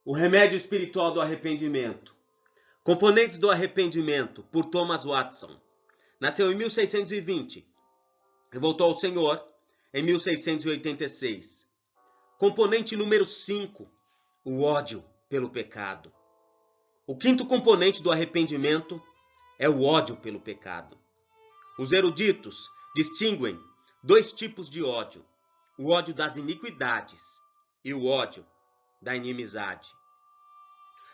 O remédio espiritual do arrependimento. Componentes do arrependimento, por Thomas Watson. Nasceu em 1620 e voltou ao Senhor em 1686. Componente número 5, o ódio pelo pecado. O quinto componente do arrependimento é o ódio pelo pecado. Os eruditos distinguem dois tipos de ódio: o ódio das iniquidades e o ódio da inimizade.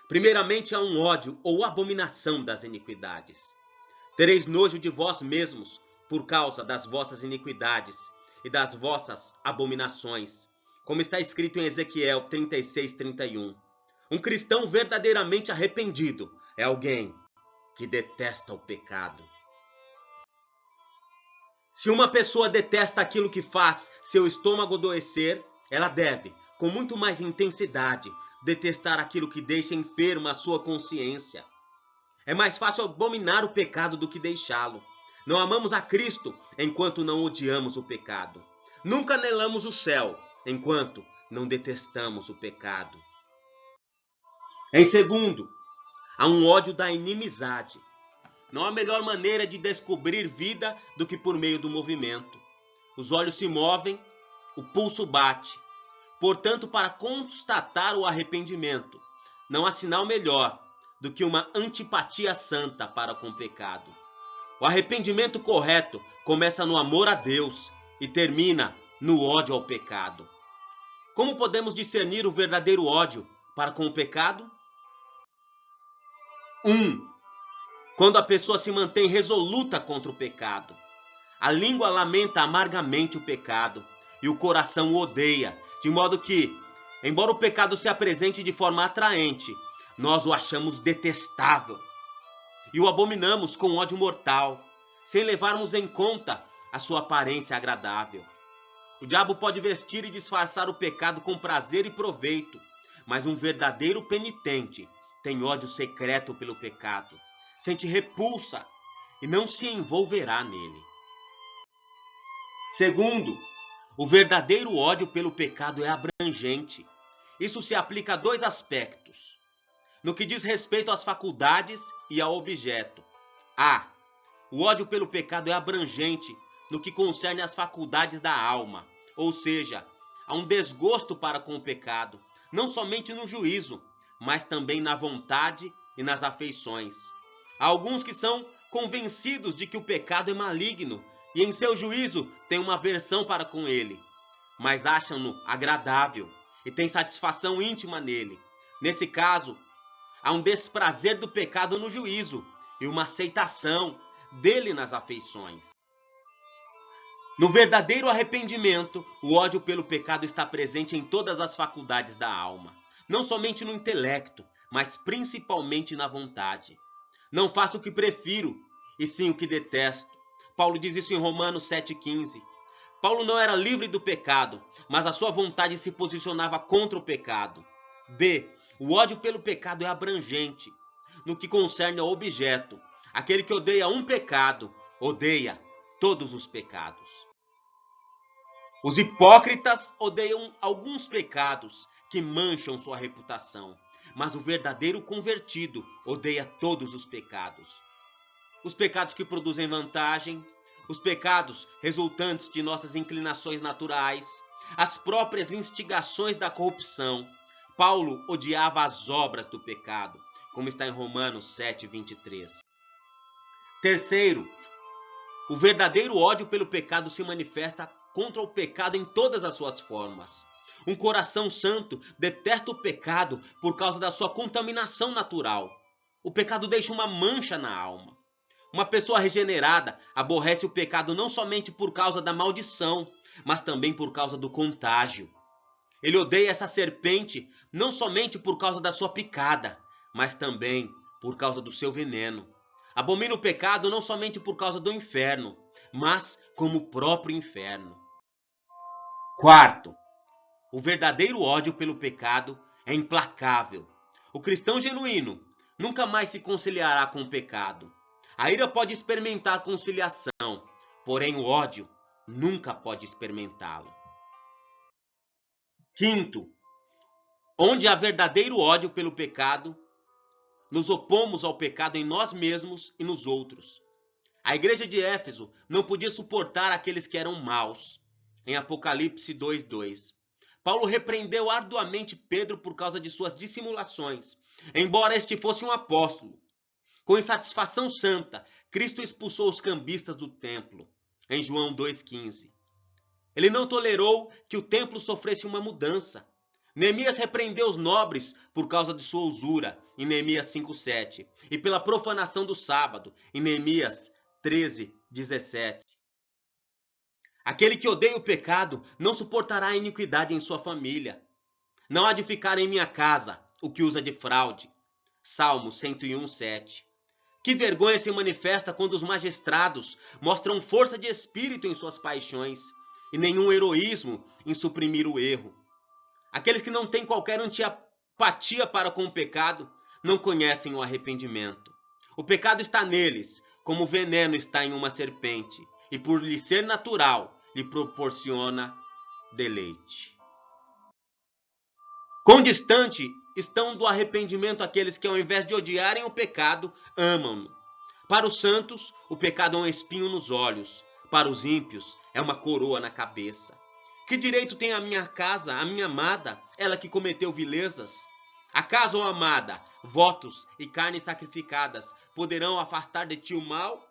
Primeiramente, há um ódio ou abominação das iniquidades. Tereis nojo de vós mesmos por causa das vossas iniquidades e das vossas abominações, como está escrito em Ezequiel 36:31. Um cristão verdadeiramente arrependido é alguém que detesta o pecado. Se uma pessoa detesta aquilo que faz seu estômago adoecer, ela deve, com muito mais intensidade, detestar aquilo que deixa enferma a sua consciência. É mais fácil abominar o pecado do que deixá-lo. Não amamos a Cristo enquanto não odiamos o pecado. Nunca anelamos o céu enquanto não detestamos o pecado. Em segundo, há um ódio da inimizade. Não há melhor maneira de descobrir vida do que por meio do movimento. Os olhos se movem, o pulso bate. Portanto, para constatar o arrependimento, não há sinal melhor do que uma antipatia santa para com o pecado. O arrependimento correto começa no amor a Deus e termina no ódio ao pecado. Como podemos discernir o verdadeiro ódio para com o pecado? 1. Quando a pessoa se mantém resoluta contra o pecado. A língua lamenta amargamente o pecado e o coração o odeia, de modo que, embora o pecado se apresente de forma atraente, nós o achamos detestável e o abominamos com ódio mortal, sem levarmos em conta a sua aparência agradável. O diabo pode vestir e disfarçar o pecado com prazer e proveito, mas um verdadeiro penitente tem ódio secreto pelo pecado, sente repulsa e não se envolverá nele. Segundo, o verdadeiro ódio pelo pecado é abrangente. Isso se aplica a dois aspectos. No que diz respeito às faculdades e ao objeto. A. O ódio pelo pecado é abrangente no que concerne às faculdades da alma, ou seja, há um desgosto para com o pecado, não somente no juízo, mas também na vontade e nas afeições. Há alguns que são convencidos de que o pecado é maligno e em seu juízo têm uma aversão para com ele, mas acham-no agradável e têm satisfação íntima nele. Nesse caso, há um desprazer do pecado no juízo e uma aceitação dele nas afeições. No verdadeiro arrependimento, o ódio pelo pecado está presente em todas as faculdades da alma, não somente no intelecto, mas principalmente na vontade. Não faço o que prefiro, e sim o que detesto. Paulo diz isso em Romanos 7,15. Paulo não era livre do pecado, mas a sua vontade se posicionava contra o pecado. B. O ódio pelo pecado é abrangente. No que concerne ao objeto, aquele que odeia um pecado, odeia todos os pecados. Os hipócritas odeiam alguns pecados que mancham sua reputação, mas o verdadeiro convertido odeia todos os pecados. Os pecados que produzem vantagem, os pecados resultantes de nossas inclinações naturais, as próprias instigações da corrupção. Paulo odiava as obras do pecado, como está em Romanos 7:23. Terceiro, o verdadeiro ódio pelo pecado se manifesta contra o pecado em todas as suas formas. Um coração santo detesta o pecado por causa da sua contaminação natural. O pecado deixa uma mancha na alma. Uma pessoa regenerada aborrece o pecado não somente por causa da maldição, mas também por causa do contágio. Ele odeia essa serpente não somente por causa da sua picada, mas também por causa do seu veneno. Abomina o pecado não somente por causa do inferno, mas como o próprio inferno. Quarto, o verdadeiro ódio pelo pecado é implacável. O cristão genuíno nunca mais se conciliará com o pecado. A ira pode experimentar a conciliação, porém o ódio nunca pode experimentá-lo. Quinto, Onde há verdadeiro ódio pelo pecado, nos opomos ao pecado em nós mesmos e nos outros. A igreja de Éfeso não podia suportar aqueles que eram maus. Em Apocalipse 2:2. Paulo repreendeu arduamente Pedro por causa de suas dissimulações, embora este fosse um apóstolo. Com insatisfação santa, Cristo expulsou os cambistas do templo, em João 2,15. Ele não tolerou que o templo sofresse uma mudança. Neemias repreendeu os nobres por causa de sua usura, em Neemias 5,7, e pela profanação do sábado, em Neemias 13:17. Aquele que odeia o pecado não suportará a iniquidade em sua família. Não há de ficar em minha casa o que usa de fraude. Salmo 101:7. Que vergonha se manifesta quando os magistrados mostram força de espírito em suas paixões e nenhum heroísmo em suprimir o erro. Aqueles que não têm qualquer antipatia para com o pecado não conhecem o arrependimento. O pecado está neles, como o veneno está em uma serpente, e por lhe ser natural, lhe proporciona deleite. Quão distante estão do arrependimento aqueles que, ao invés de odiarem o pecado, amam-no. Para os santos, o pecado é um espinho nos olhos. Para os ímpios, é uma coroa na cabeça. Que direito tem a minha casa, a minha amada, ela que cometeu vilezas? Acaso, ó amada, votos e carnes sacrificadas poderão afastar de ti o mal?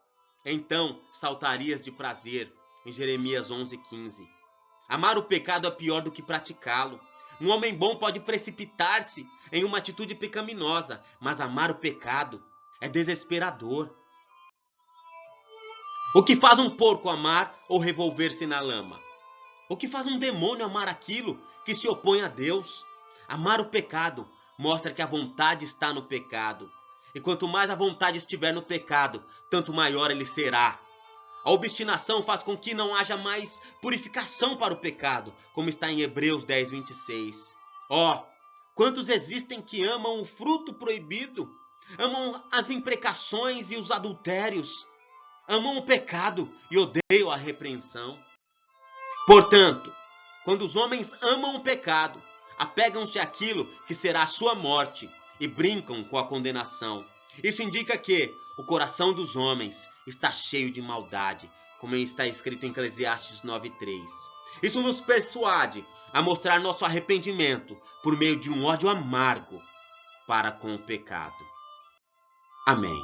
Então saltarias de prazer, em Jeremias 11:15. Amar o pecado é pior do que praticá-lo. Um homem bom pode precipitar-se em uma atitude pecaminosa, mas amar o pecado é desesperador. O que faz um porco amar ou revolver-se na lama? O que faz um demônio amar aquilo que se opõe a Deus? Amar o pecado mostra que a vontade está no pecado. E quanto mais a vontade estiver no pecado, tanto maior ele será. A obstinação faz com que não haja mais purificação para o pecado, como está em Hebreus 10:26. Quantos existem que amam o fruto proibido, amam as imprecações e os adultérios, amam o pecado e odeiam a repreensão. Portanto, quando os homens amam o pecado, apegam-se àquilo que será a sua morte e brincam com a condenação. Isso indica que o coração dos homens está cheio de maldade, como está escrito em Eclesiastes 9:3. Isso nos persuade a mostrar nosso arrependimento por meio de um ódio amargo para com o pecado. Amém.